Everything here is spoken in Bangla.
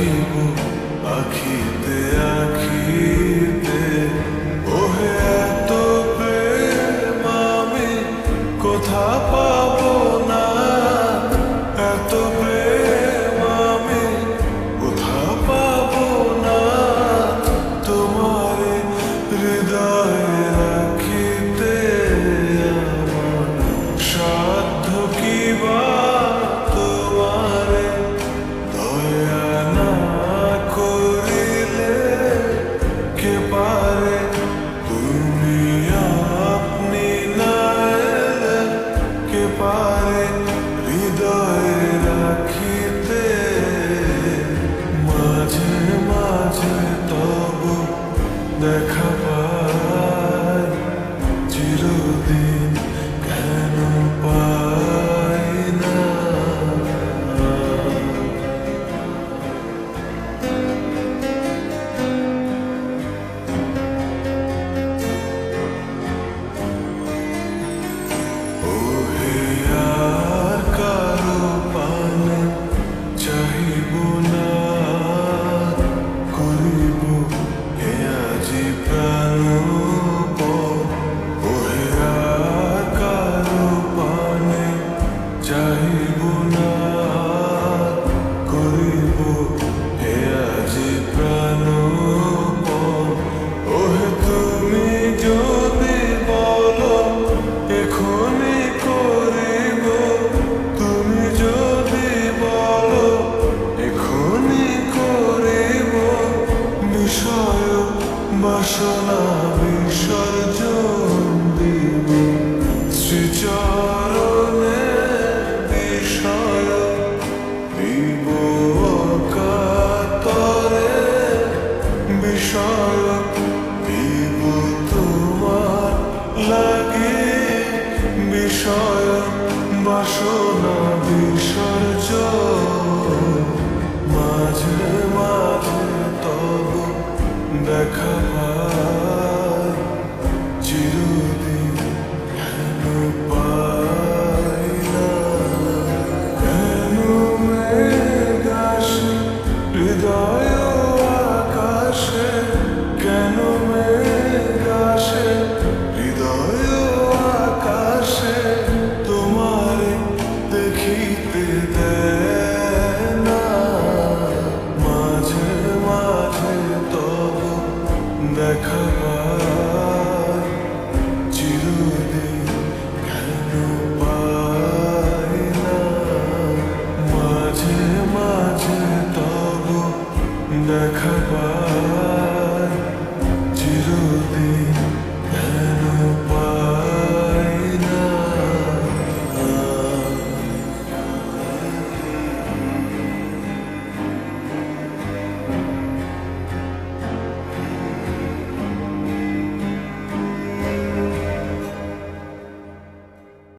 চাহিব আখিতে আখিতে ওহে এত প্রেম আমি কোথা পাবো না এত প্রেম আমি কোথা পাবো না তোমারে হৃদয়ে রাখিতে আমার সাধ্য কি বা তোমারে দয়া না করিলে কে পারে তুমি আপনি না এলে কে পারে হৃদয়ে রাখিতে মাঝে মাঝে তবু দেখা পাই চিরদিন কেন পাই না ওহে আর কারো পানে চাহিব না করিব হে আজি প্রাণপণ ওহে আর কারো পানে চাহিব না করিব হে আজি প্রাণপণ ওহে তুমি যদি বলো এখনি করিব তুমি যদি বলো এখনি করিব বিষয় বাসনা বিসর্জন দিব শ্রীচরণে বিষয় দিব অকাতরে বিষয় দিব তোমার লাগে বিষয় বাসনা বিসর্জন মাঝে মাঝে তবু দেখা পাই চিরদিন কেন পাই না কেন মেঘ আসে হৃদয়